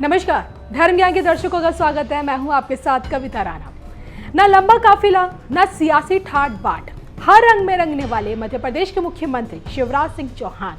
नमस्कार, धर्म ज्ञान के दर्शकों का स्वागत है। मैं हूं आपके साथ कविता राणा। न लंबा काफिला, न सियासी ठाट बाट, हर रंग में रंगने वाले मध्य प्रदेश के मुख्यमंत्री शिवराज सिंह चौहान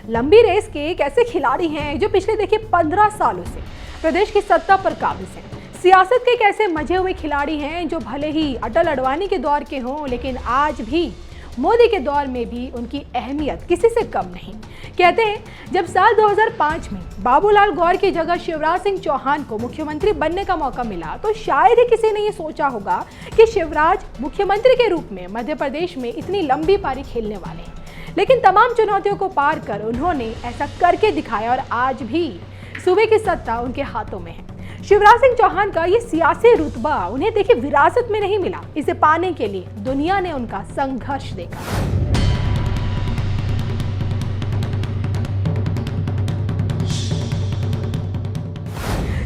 लंबी रेस के एक ऐसे खिलाड़ी हैं जो पिछले 15 सालों से प्रदेश की सत्ता पर काबिज हैं। सियासत के एक ऐसे मजे हुए खिलाड़ी हैं जो भले ही अटल अडवाणी के दौर के हों, लेकिन आज भी मोदी के दौर में भी उनकी अहमियत किसी से कम नहीं। कहते हैं, जब साल 2005 में बाबूलाल गौर की जगह शिवराज सिंह चौहान को मुख्यमंत्री बनने का मौका मिला तो शायद ही किसी ने ये सोचा होगा कि शिवराज मुख्यमंत्री के रूप में मध्य प्रदेश में इतनी लंबी पारी खेलने वाले हैं। लेकिन तमाम चुनौतियों को पार कर उन्होंने ऐसा करके दिखाया और आज भी सूबे की सत्ता उनके हाथों में है। शिवराज सिंह चौहान का ये सियासी रुतबा उन्हें विरासत में नहीं मिला। इसे पाने के लिए दुनिया ने उनका संघर्ष देखा।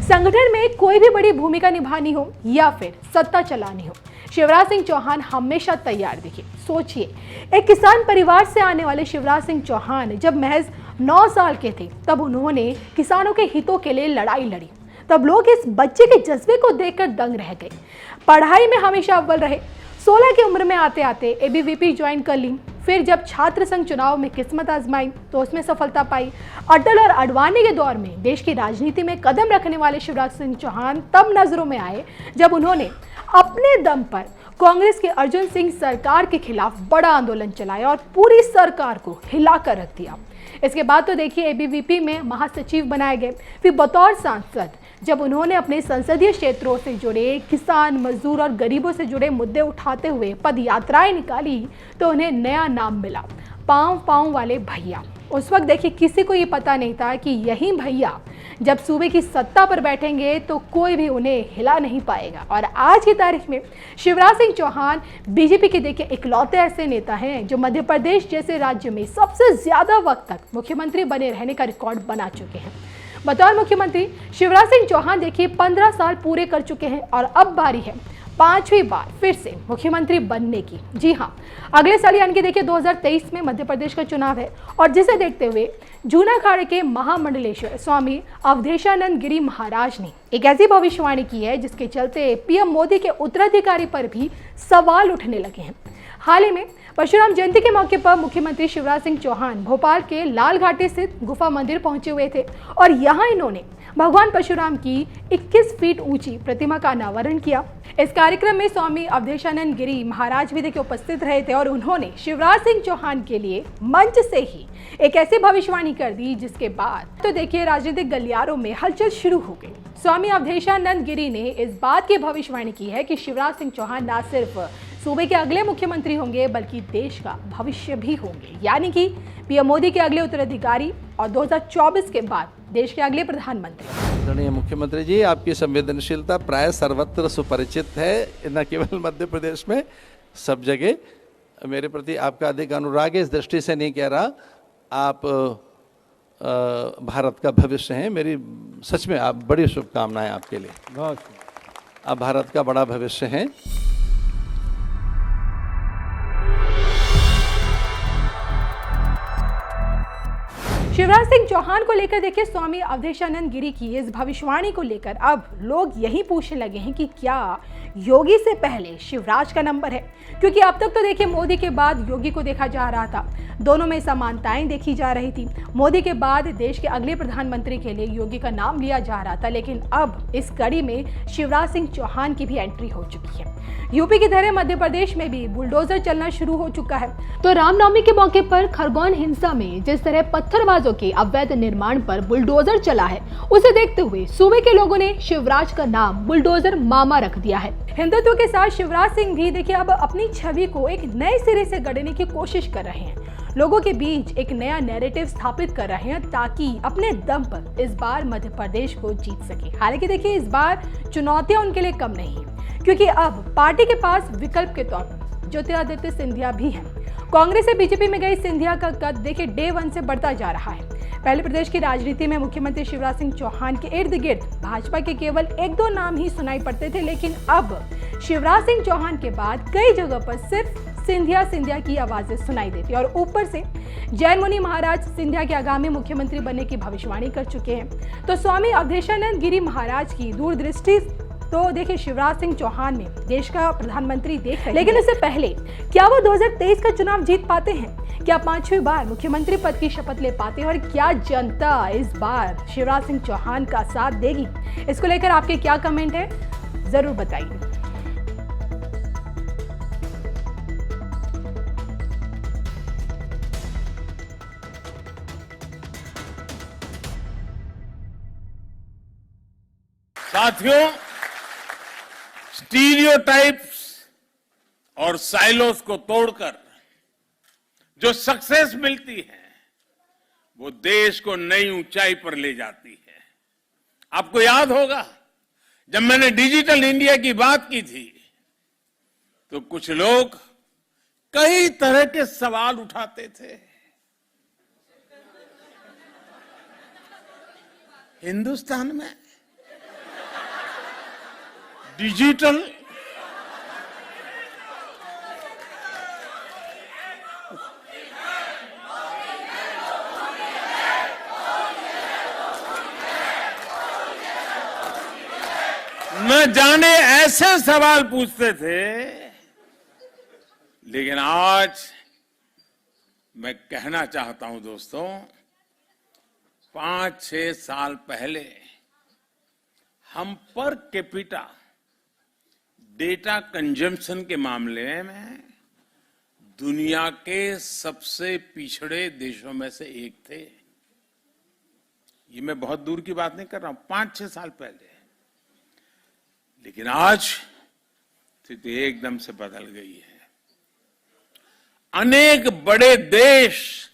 संगठन में कोई भी बड़ी भूमिका निभानी हो या फिर सत्ता चलानी हो, शिवराज सिंह चौहान हमेशा तैयार दिखे। सोचिए, एक किसान परिवार से आने वाले शिवराज सिंह चौहान जब महज 9 साल के थे तब उन्होंने किसानों के हितों के लिए लड़ाई लड़ी। तब लोग इस बच्चे के जज्बे को देखकर दंग रह गए। पढ़ाई में हमेशा अव्वल रहे। 16 की उम्र में आते आते एबीवीपी ज्वाइन कर ली। फिर जब छात्र संघ चुनाव में किस्मत आजमाई तो उसमें सफलता पाई। अटल और अडवाणी के दौर में देश की राजनीति में कदम रखने वाले शिवराज सिंह चौहान तब नजरों में आए जब उन्होंने अपने दम पर कांग्रेस के अर्जुन सिंह सरकार के खिलाफ बड़ा आंदोलन चलाया और पूरी सरकार को हिलाकर रख दिया। इसके बाद तो देखिए, एबीवीपी में महासचिव बनाए गए। फिर बतौर सांसद जब उन्होंने अपने संसदीय क्षेत्रों से जुड़े किसान, मजदूर और गरीबों से जुड़े मुद्दे उठाते हुए पद यात्राएं निकाली तो उन्हें नया नाम मिला, पाँव पाँव वाले भैया। उस वक्त देखिए, किसी को ये पता नहीं था कि यही भैया जब सूबे की सत्ता पर बैठेंगे तो कोई भी उन्हें हिला नहीं पाएगा। और आज की तारीख में शिवराज सिंह चौहान बीजेपी के देखिए इकलौते ऐसे नेता हैं जो मध्य प्रदेश जैसे राज्य में सबसे ज्यादा वक्त तक मुख्यमंत्री बने रहने का रिकॉर्ड बना चुके हैं। बतौर मुख्यमंत्री शिवराज सिंह चौहान देखिए 15 साल पूरे कर चुके हैं और अब बारी है 5वीं बार फिर से मुख्यमंत्री बनने की। जी हाँ, अगले साल यानी कि देखिए 2023 में मध्य प्रदेश का चुनाव है और जिसे देखते हुए जूना अखाड़े के महामंडलेश्वर स्वामी अवधेशानंद गिरी महाराज ने एक ऐसी भविष्यवाणी की है जिसके चलते पीएम मोदी के उत्तराधिकारी पर भी सवाल उठने लगे हैं। हाल ही में परशुराम जयंती के मौके पर मुख्यमंत्री शिवराज सिंह चौहान भोपाल के लाल घाटी स्थित गुफा मंदिर पहुंचे हुए थे और यहां इन्होंने भगवान परशुराम की 21 फीट ऊंची प्रतिमा का अनावरण किया। इस कार्यक्रम में स्वामी अवधेशानंद गिरी महाराज भी देखिए उपस्थित रहे थे और उन्होंने शिवराज सिंह चौहान के लिए मंच से ही एक ऐसी भविष्यवाणी कर दी जिसके बाद तो देखिए राजनीतिक गलियारों में हलचल शुरू हो गई। स्वामी अवधेशानंद गिरी ने इस बात की भविष्यवाणी की है कि शिवराज सिंह चौहान न सिर्फ सूबे के अगले मुख्यमंत्री होंगे बल्कि देश का भविष्य भी होंगे, यानी कि पीएम मोदी के अगले उत्तराधिकारी और 2024 के बाद देश के अगले प्रधानमंत्री। आदरणीय मुख्यमंत्री जी, आपकी संवेदनशीलता प्राय सर्वत्र सुपरिचित है, न केवल मध्य प्रदेश में, सब जगह। मेरे प्रति आपका अधिक अनुराग है, इस दृष्टि से नहीं कह रहा। आप भारत का भविष्य हैं। मेरी सच में आप बड़ी शुभकामनाएं आपके लिए। बहुत आप भारत का बड़ा भविष्य हैं। शिवराज सिंह चौहान को लेकर देखिए स्वामी अवधेशानंद गिरी की इस भविष्यवाणी को लेकर अब लोग यही पूछने लगे हैं कि क्या योगी से पहले शिवराज का नंबर है, क्योंकि अब तक तो देखिए मोदी के बाद योगी को देखा जा रहा था, दोनों में समानताएं देखी जा रही थी। मोदी के बाद देश के अगले प्रधानमंत्री के लिए योगी का नाम लिया जा रहा था, लेकिन अब इस कड़ी में शिवराज सिंह चौहान की भी एंट्री हो चुकी है। यूपी की तरह मध्य प्रदेश में भी बुलडोजर चलना शुरू हो चुका है। तो रामनवमी के मौके पर खरगोन हिंसा में जिस तरह पत्थरबाजों के अवैध निर्माण पर बुलडोजर चला है, उसे देखते हुए सूबे के लोगों ने शिवराज का नाम बुलडोजर मामा रख दिया है। हिंदुत्व के साथ शिवराज सिंह भी देखिए अब अपनी छवि को एक नए सिरे से गढ़ने की कोशिश कर रहे हैं। लोगों के बीच एक नया नैरेटिव स्थापित कर रहे हैं ताकि अपने दम पर इस बार मध्य प्रदेश को जीत सके। हालांकि देखिए इस बार चुनौतियां उनके लिए कम नहीं है, क्योंकि अब पार्टी के पास विकल्प के तौर पर ज्योतिरादित्य सिंधिया भी हैं। कांग्रेस से बीजेपी में गई सिंधिया का कद देखिए डे 1 से बढ़ता जा रहा है। पहले प्रदेश की राजनीति में मुख्यमंत्री शिवराज सिंह चौहान के इर्द गिर्द भाजपा के केवल 1-2 नाम ही सुनाई पड़ते थे, लेकिन अब शिवराज सिंह चौहान के बाद कई जगह पर सिर्फ सिंधिया सिंधिया की आवाजें सुनाई देती और ऊपर से जैन मुनि महाराज सिंधिया के आगामी मुख्यमंत्री बनने की भविष्यवाणी कर चुके हैं। तो स्वामी अवधेशानंद गिरी महाराज की दूरदृष्टि तो देखिए शिवराज सिंह चौहान में देश का प्रधानमंत्री देख रहे हैं। लेकिन इससे पहले क्या वो 2023 का चुनाव जीत पाते हैं? क्या 5वीं बार मुख्यमंत्री पद की शपथ ले पाते हैं? और क्या जनता इस बार शिवराज सिंह चौहान का साथ देगी? इसको लेकर आपके क्या कमेंट है, जरूर बताइए। साथियों, स्टीरियोटाइप्स और साइलोस को तोड़कर जो सक्सेस मिलती है वो देश को नई ऊंचाई पर ले जाती है। आपको याद होगा जब मैंने डिजिटल इंडिया की बात की थी तो कुछ लोग कई तरह के सवाल उठाते थे। हिंदुस्तान में डिजिटल न जाने ऐसे सवाल पूछते थे, लेकिन आज मैं कहना चाहता हूं दोस्तों, 5-6 साल पहले हम पर कैपिटा डेटा कंजम्पशन के मामले में दुनिया के सबसे पिछड़े देशों में से एक थे। ये मैं बहुत दूर की बात नहीं कर रहा हूं, 5-6 साल पहले। लेकिन आज स्थिति एकदम से बदल गई है। अनेक बड़े देश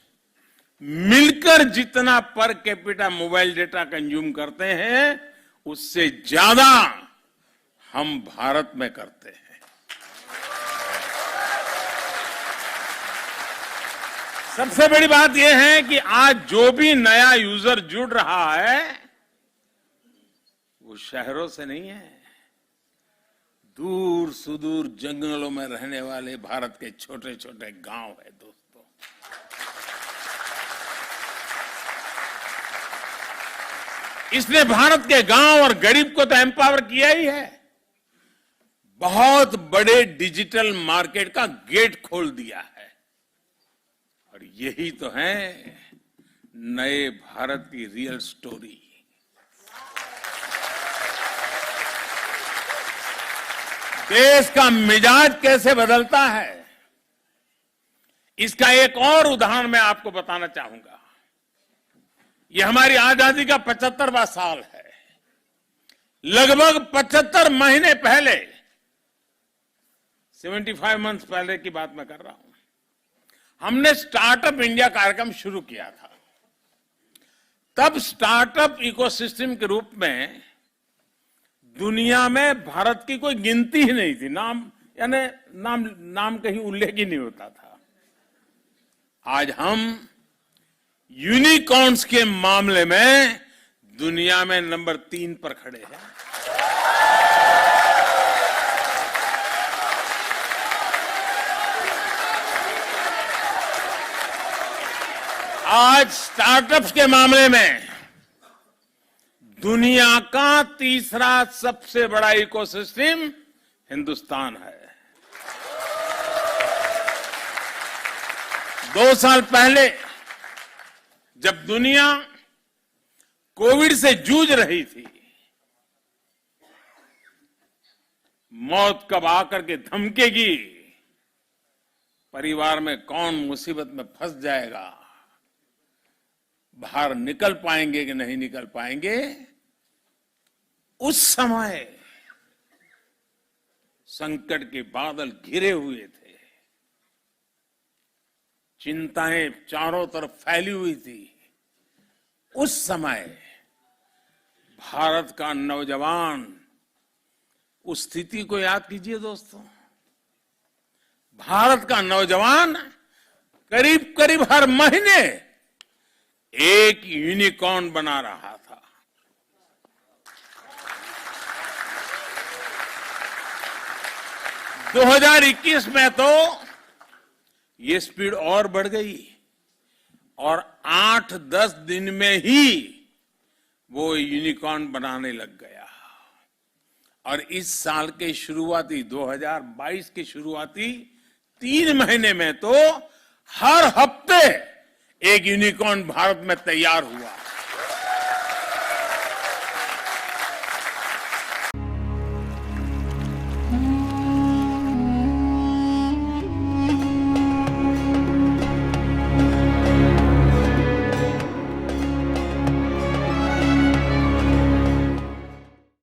मिलकर जितना per capita mobile data consume करते हैं उससे ज्यादा हम भारत में करते हैं। सबसे बड़ी बात यह है कि आज जो भी नया यूजर जुड़ रहा है वो शहरों से नहीं है, दूर सुदूर जंगलों में रहने वाले भारत के छोटे छोटे गांव है दोस्तों। इसने भारत के गांव और गरीब को तो एम्पावर किया ही है, बहुत बड़े डिजिटल मार्केट का गेट खोल दिया है। और यही तो है नए भारत की रियल स्टोरी। देश का मिजाज कैसे बदलता है, इसका एक और उदाहरण मैं आपको बताना चाहूंगा। यह हमारी आजादी का 75वां साल है। लगभग 75 महीने पहले, 75 मंथ्स पहले की बात मैं कर रहा हूं, हमने स्टार्टअप इंडिया कार्यक्रम शुरू किया था। तब स्टार्टअप इकोसिस्टम के रूप में दुनिया में भारत की कोई गिनती ही नहीं थी, नाम कहीं उल्लेख ही नहीं होता था। आज हम यूनिकॉर्न्स के मामले में दुनिया में नंबर 3 पर खड़े हैं। आज स्टार्टअप्स के मामले में दुनिया का तीसरा सबसे बड़ा इकोसिस्टम हिंदुस्तान है। 2 साल पहले जब दुनिया कोविड से जूझ रही थी, मौत कब आकर के धमकेगी, परिवार में कौन मुसीबत में फंस जाएगा, बाहर निकल पाएंगे कि नहीं निकल पाएंगे, उस समय संकट के बादल घिरे हुए थे, चिंताएं चारों तरफ फैली हुई थी। उस समय भारत का नौजवान, उस स्थिति को याद कीजिए दोस्तों, भारत का नौजवान करीब करीब हर महीने एक यूनिकॉर्न बना रहा था। दो 2021 में तो ये स्पीड और बढ़ गई और 8-10 दिन में ही वो यूनिकॉर्न बनाने लग गया। और इस साल के शुरुआती 2022 के शुरुआती 3 महीने में तो हर हफ्ते एक यूनिकॉर्न भारत में तैयार हुआ।